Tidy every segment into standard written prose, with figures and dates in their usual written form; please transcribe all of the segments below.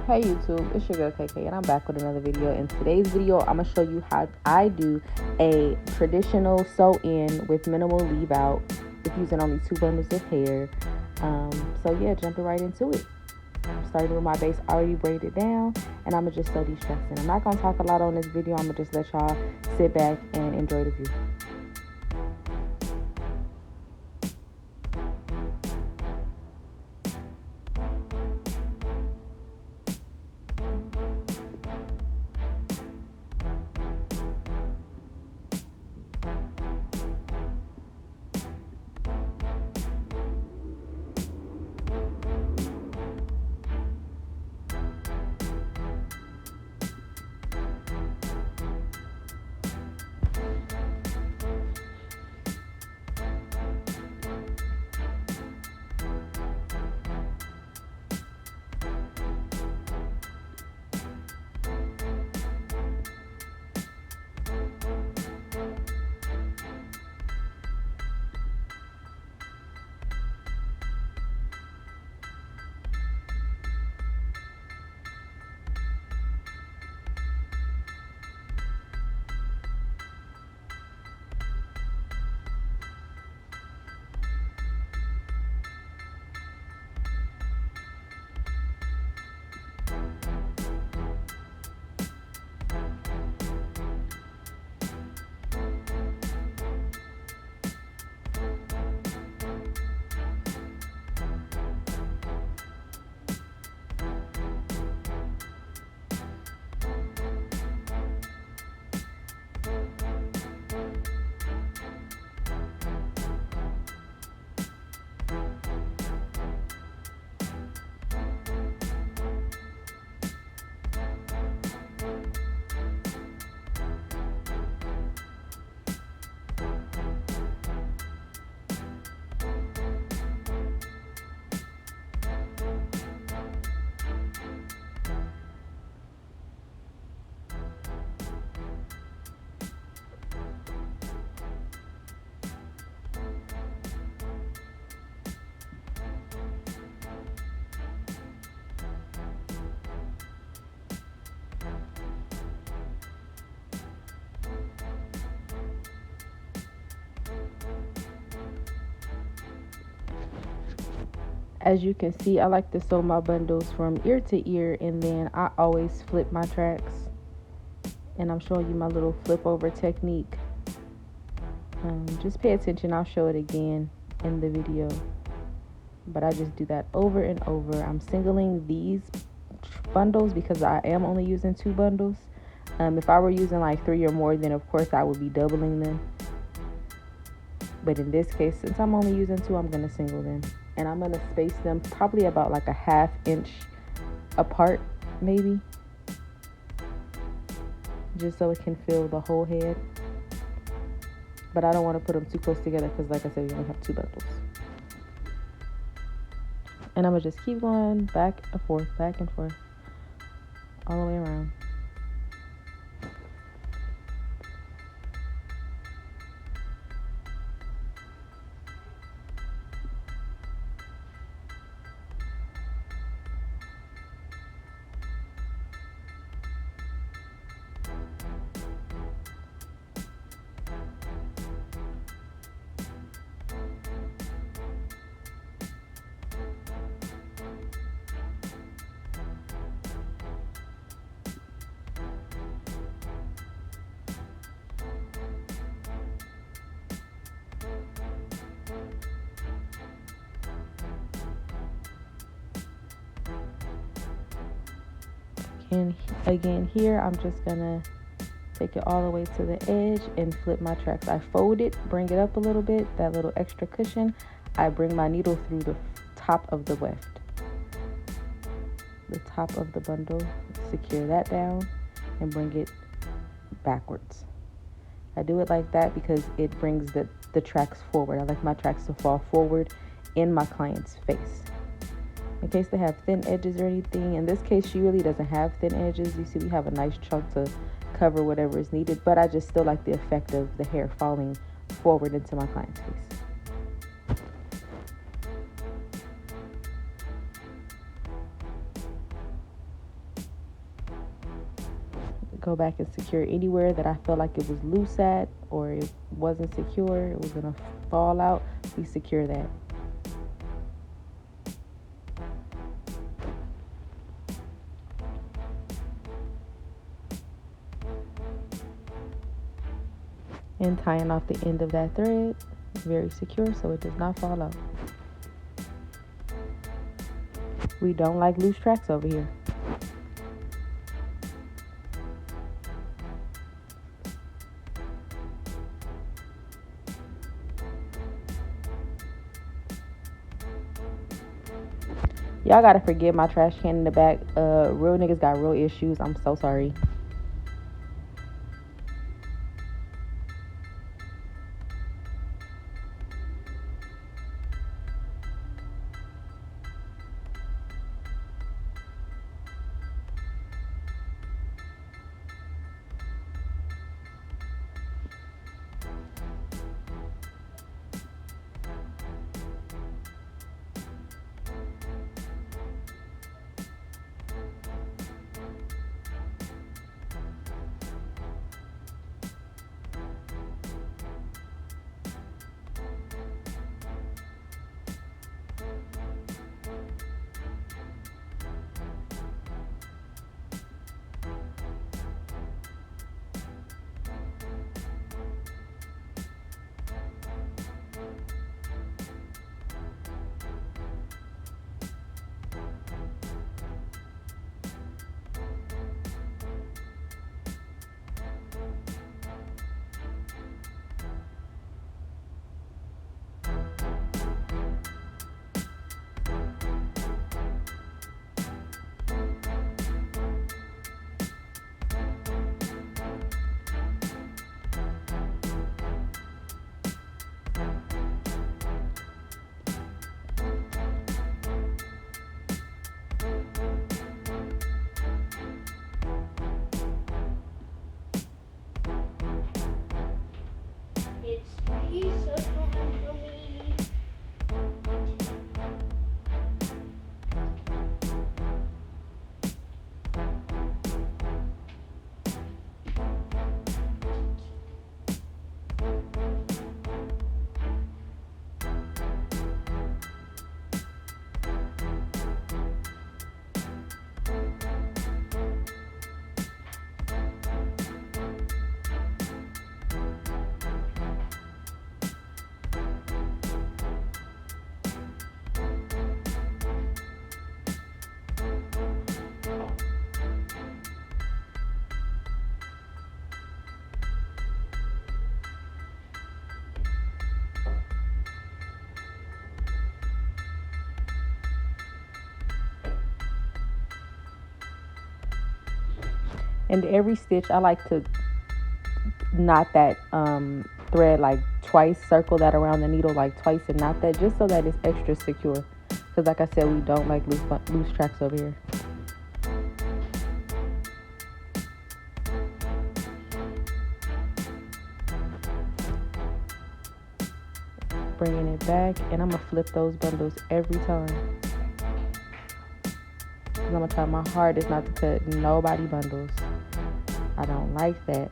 Hey YouTube, it's your girl KayKay and I'm back with another video. In today's video, I'm going to show you how I do a traditional sew-in with minimal leave-out with using only 2 bundles of hair. So yeah, jumping right into it. I'm starting with my base already braided down, and I'm going to just sew these tracks in. I'm not going to talk a lot on this video. I'm going to just let y'all sit back and enjoy the view. As you can see, I like to sew my bundles from ear to ear, and then I always flip my tracks. And I'm showing you my little flip over technique. Just pay attention, I'll show it again in the video. But I just do that over and over. I'm singling these bundles because I am only using 2 bundles. If I were using like 3 or more, then of course I would be doubling them. But in this case, since I'm only using 2, I'm going to single them. And I'm going to space them probably about like a 1/2 inch apart, maybe. Just so it can fill the whole head. But I don't want to put them too close together because, like I said, we only have 2 bundles. And I'm going to just keep going back and forth, all the way around. And again here, I'm just gonna take it all the way to the edge and flip my tracks. I fold it, bring it up a little bit, that little extra cushion. I bring my needle through the top of the weft, the top of the bundle, secure that down and bring it backwards. I do it like that because it brings the tracks forward. I like my tracks to fall forward in my client's face. In case they have thin edges or anything. In this case, she really doesn't have thin edges. You see, we have a nice chunk to cover whatever is needed, but I just still like the effect of the hair falling forward into my client's face. go back and secure anywhere that I felt like it was loose at or it wasn't secure, it was going to fall out. We secure that. And tying off the end of that thread, very secure so it does not fall out. We don't like loose tracks over here. Y'all gotta forgive my trash can in the back. Real niggas got real issues. I'm so sorry. And every stitch, I like to knot that thread like twice, circle that around the needle like twice and knot that just so that it's extra secure. Because like I said, we don't like loose tracks over here. Bringing it back, and I'm going to flip those bundles every time. Because I'm going to try my hardest not to cut nobody bundles. I don't like that.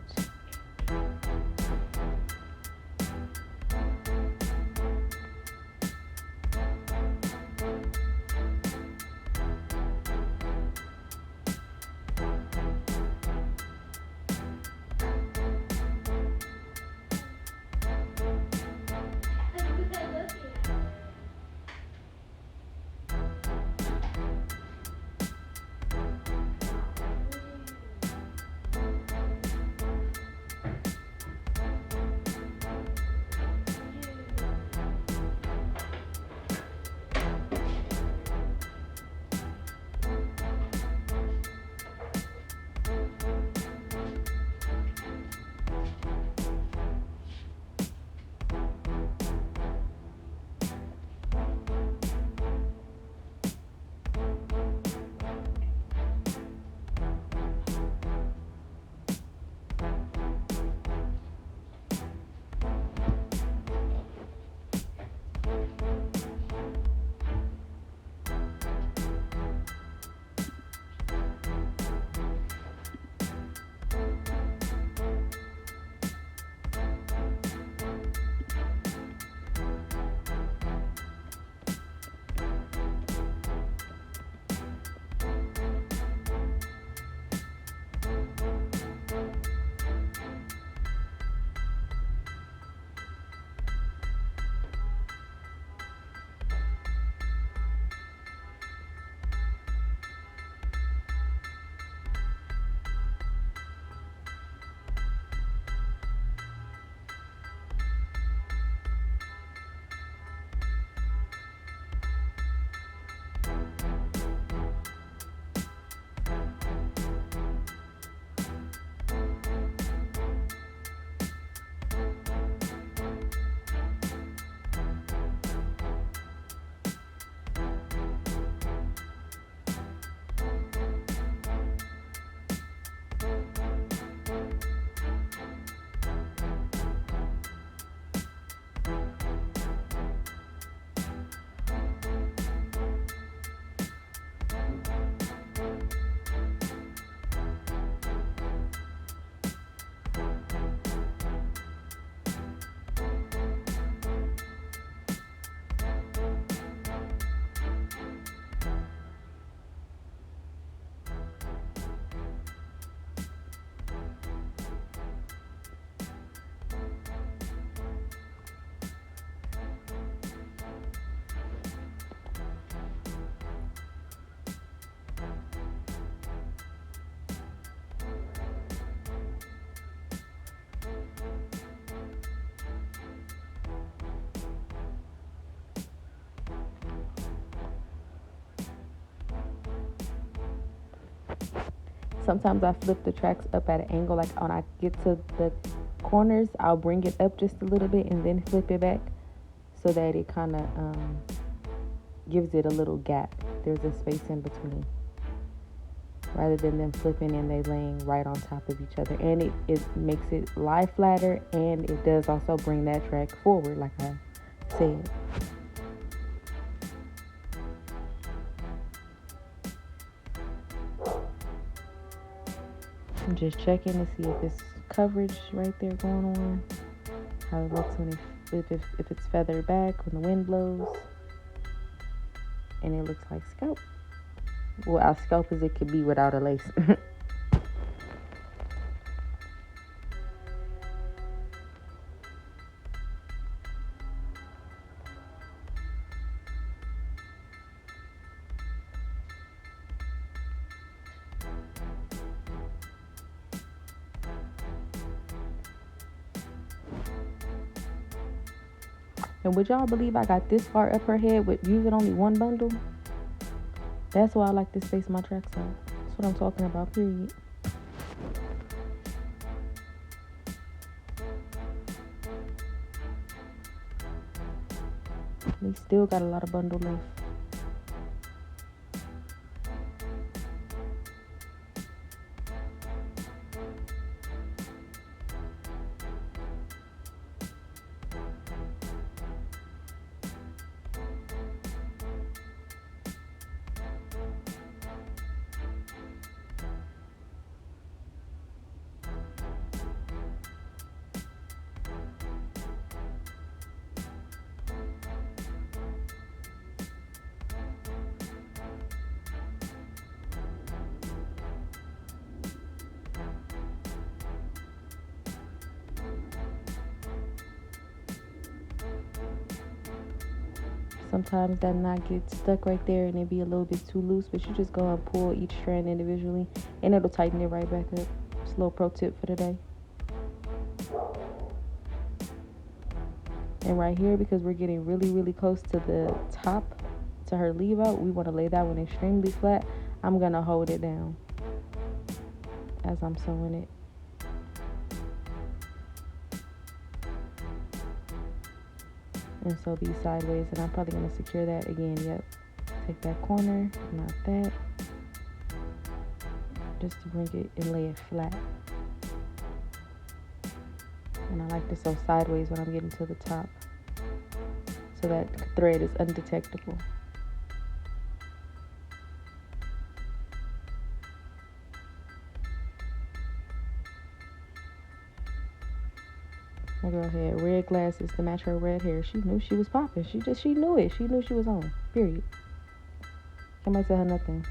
Sometimes I flip the tracks up at an angle, like when I get to the corners, I'll bring it up just a little bit and then flip it back so that it kind of gives it a little gap. There's a space in between, rather than them flipping and they laying right on top of each other. And it makes it lie flatter, and it does also bring that track forward, like I said. I'm just checking to see if it's coverage right there going on, how it looks when if it's feathered back when the wind blows, and it looks like scalp. Well, as scalp as it could be without a lace. And would y'all believe I got this far up her head with using only one bundle? That's why I like to space my tracks out. That's what I'm talking about, period. We still got a lot of bundle left. Sometimes that knot gets stuck right there and it be a little bit too loose, but you just go and pull each strand individually and it'll tighten it right back up. Just a little pro tip for today. And right here, because we're getting really, really close to the top, to her leave out, we want to lay that one extremely flat. I'm going to hold it down as I'm sewing it. And so these sideways, and I'm probably going to secure that again. Yep. Take that corner, not that, just to bring it and lay it flat. And I like to sew sideways when I'm getting to the top, so that thread is undetectable. My girl had red glasses to match her red hair. She knew she was popping. She knew it. She knew she was on. Period. Can't tell her nothing.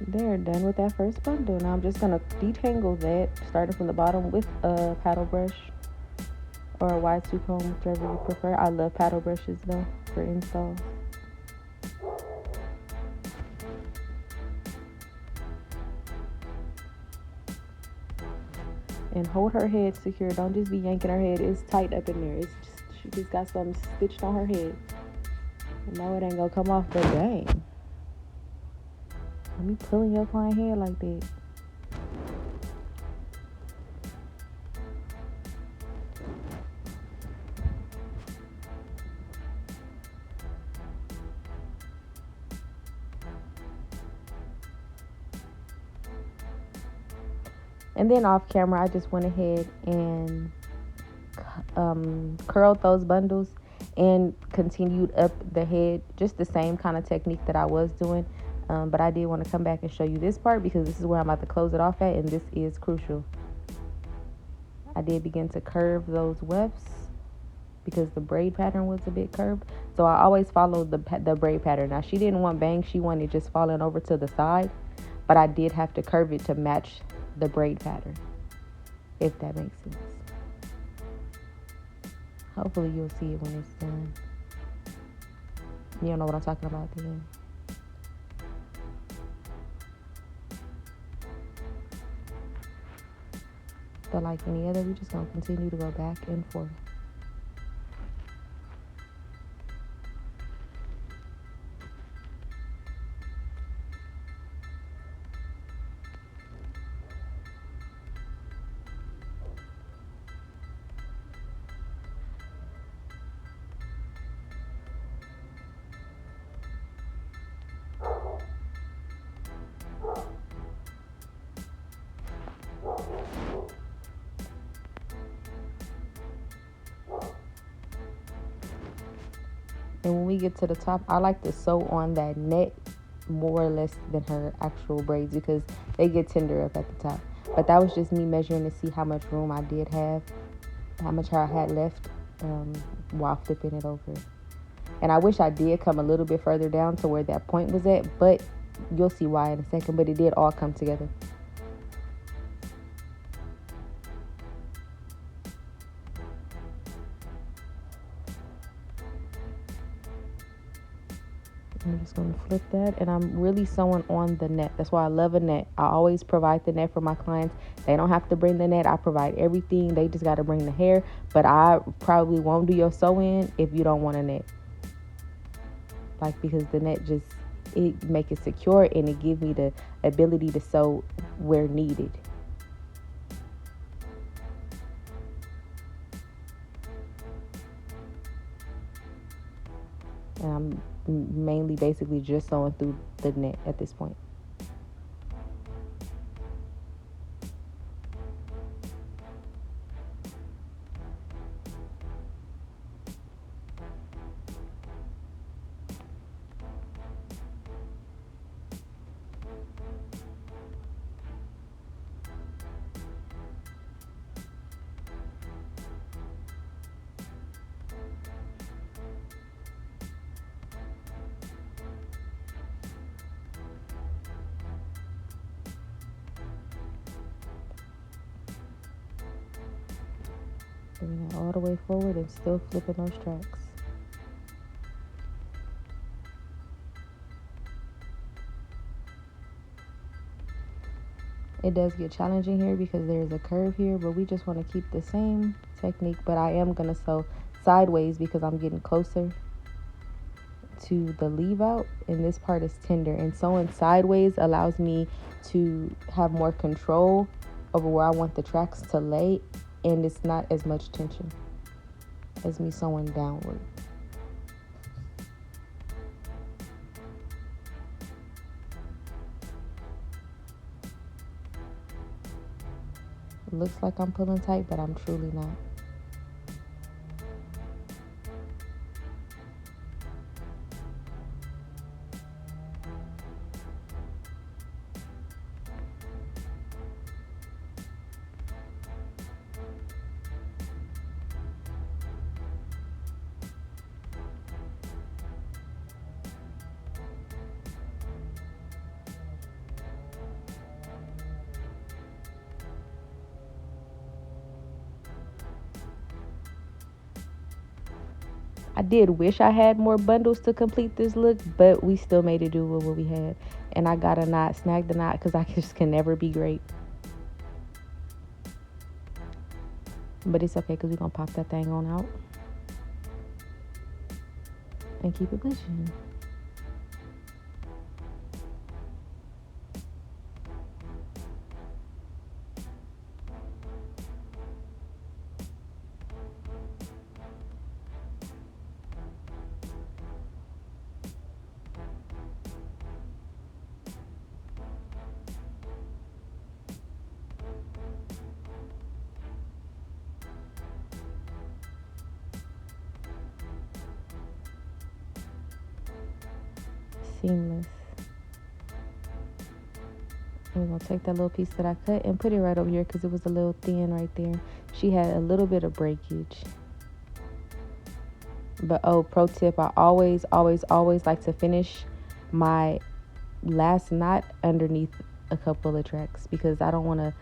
There, done with that first bundle. Now I'm just gonna detangle that, starting from the bottom with a paddle brush or a Y2 comb, whichever you prefer. I love paddle brushes though for installs. And hold her head secure. Don't just be yanking her head. It's tight up in there. It's just, she just got something stitched on her head. No, it ain't gonna come off, but dang. Me pulling your client hair like that. And then off camera, I just went ahead and curled those bundles and continued up the head, just the same kind of technique that I was doing. But I did want to come back and show you this part because this is where I'm about to close it off at, and this is crucial. I did begin to curve those wefts because the braid pattern was a bit curved. So I always followed the braid pattern. Now, she didn't want bangs. She wanted just falling over to the side. But I did have to curve it to match the braid pattern, if that makes sense. Hopefully you'll see it when it's done. You don't know what I'm talking about then. But like any other, we're just going to continue to go back and forth. And when we get to the top, I like to sew on that net more or less than her actual braids because they get tender up at the top. But that was just me measuring to see how much room I did have, how much hair I had left while flipping it over. And I wish I did come a little bit further down to where that point was at, but you'll see why in a second. But it did all come together. I'm just going to flip that, and I'm really sewing on the net. That's why I love a net. I always provide the net for my clients. They don't have to bring the net. I provide everything. They just got to bring the hair, but I probably won't do your sew-in if you don't want a net. Like, because the net just, it make it secure, and it give me the ability to sew where needed. And I'm mainly basically just sewing through the net at this point. Bring that all the way forward and still flipping those tracks. It does get challenging here because there's a curve here, but we just want to keep the same technique. But I am going to sew sideways because I'm getting closer to the leave out, and this part is tender. And sewing sideways allows me to have more control over where I want the tracks to lay, and it's not as much tension as me sewing downward. It looks like I'm pulling tight, but I'm truly not. I did wish I had more bundles to complete this look, but we still made it do with what we had. And I got a knot, snagged the knot, because I just can never be great. But it's okay, because we're going to pop that thing on out and keep it pushing. Seamless. We're going to take that little piece that I cut and put it right over here because it was a little thin right there. She had a little bit of breakage. But pro tip, I always like to finish my last knot underneath a couple of tracks because I don't want to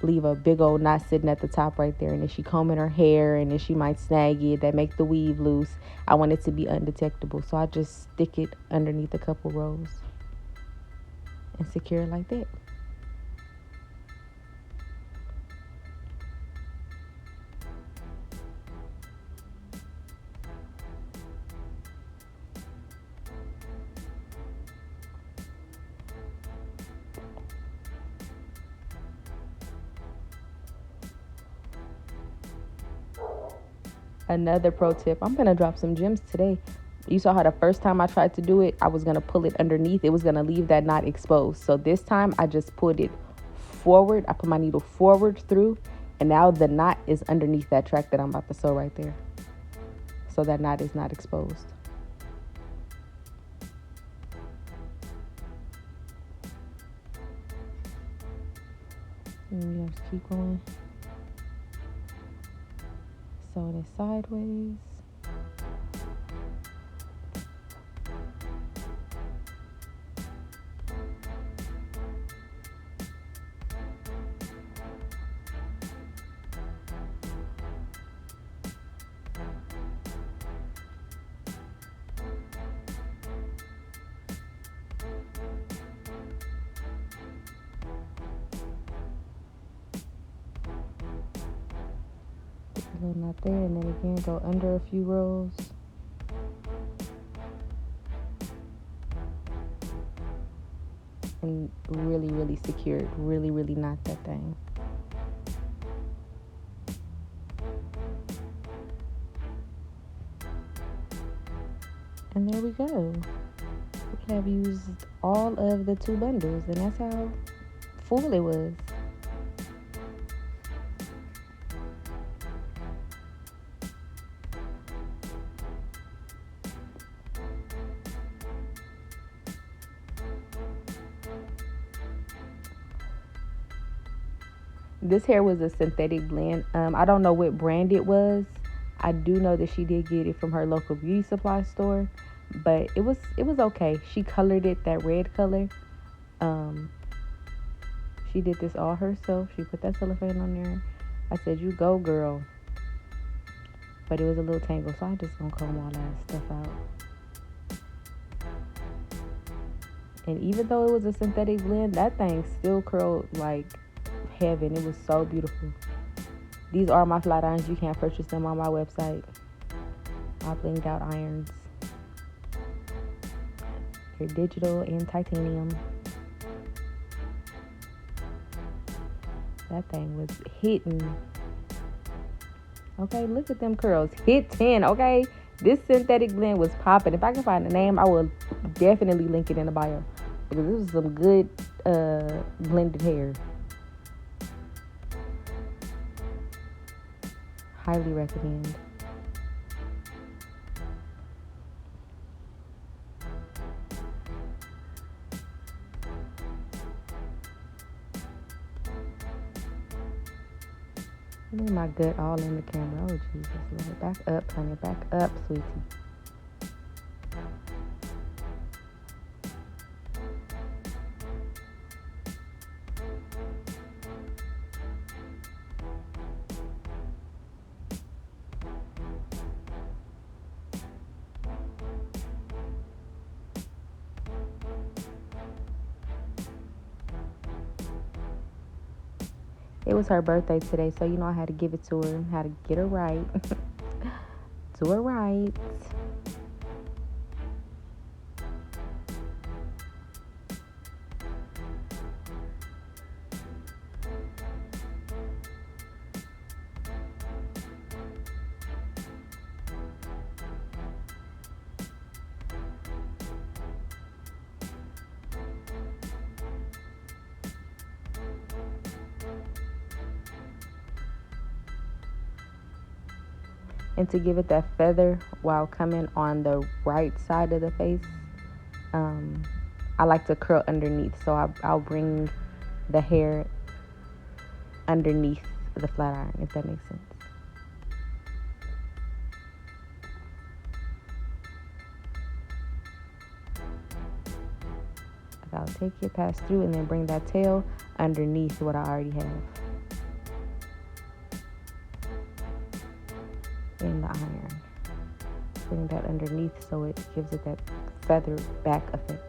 leave a big old knot sitting at the top right there, and then she combing her hair, and then she might snag it, that make the weave loose. I want it to be undetectable, so I just stick it underneath a couple rows and secure it like that. Another pro tip, I'm gonna drop some gems today. You saw how the first time I tried to do it, I was gonna pull it underneath. It was gonna leave that knot exposed. So this time I just pulled it forward. I put my needle forward through, and now the knot is underneath that track that I'm about to sew right there. So that knot is not exposed. And we just keep going. Sew it sideways. A little knot there, and then again go under a few rows. And really secure it. Really knot that thing. And there we go. We have used all of the 2 bundles, and that's how full it was. This hair was a synthetic blend. I don't know what brand it was. I do know that she did get it from her local beauty supply store, but it was okay. She colored it that red color. She did this all herself. She put that cellophane on there. I said, "You go, girl." But it was a little tangled, so I just gonna comb all that stuff out. And even though it was a synthetic blend, that thing still curled like heaven. It was so beautiful. These are my flat irons. You can't purchase them on my website. My blinged out irons. They're digital and titanium. That thing was hitting. Okay, look at them curls. Hit 10, okay? This synthetic blend was popping. If I can find the name, I will definitely link it in the bio. Because this was some good blended hair. Highly recommend. Look at my gut all in the camera. Oh, Jesus, Lord. Back up, honey. Back up, sweetie. It was her birthday today, so you know I had to give it to her. Had to get her right. Do her right. And to give it that feather while coming on the right side of the face, I like to curl underneath. So I'll bring the hair underneath the flat iron, if that makes sense. I'll take it, pass through, and then bring that tail underneath what I already have. in the iron. Putting that underneath so it gives it that feather back effect.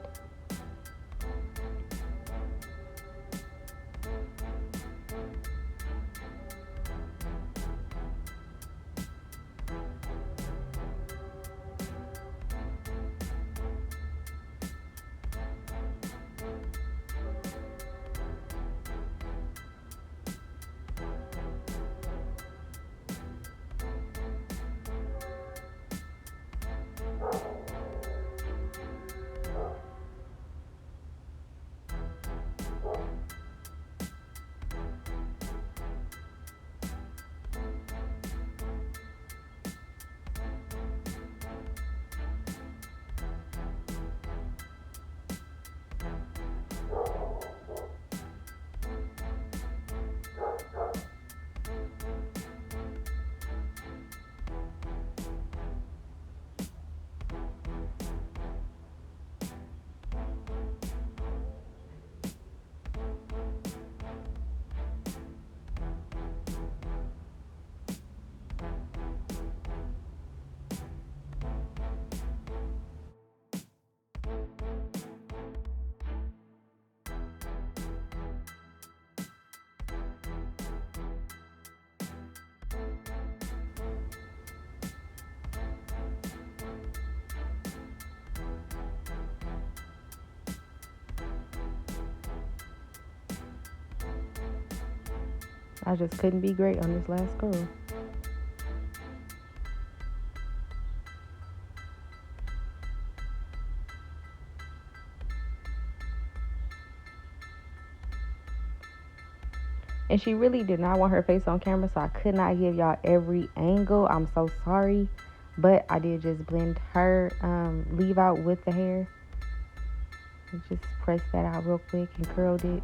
I just couldn't be great on this last curl. And she really did not want her face on camera, so I could not give y'all every angle. I'm so sorry. But I did just blend her leave out with the hair. And just pressed that out real quick and curled it.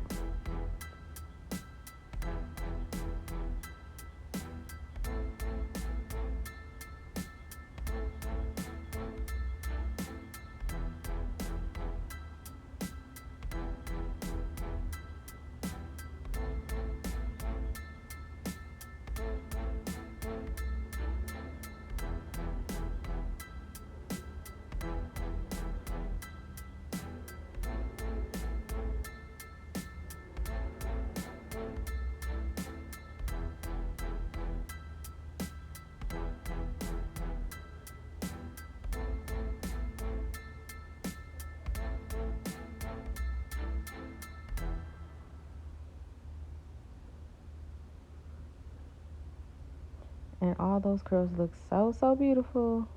And all those curls look so beautiful.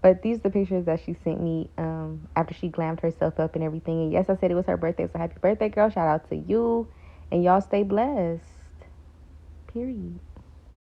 But these are the pictures that she sent me after she glammed herself up and everything. And yes, I said it was her birthday, so happy birthday, girl. Shout out to you. And y'all stay blessed. Period.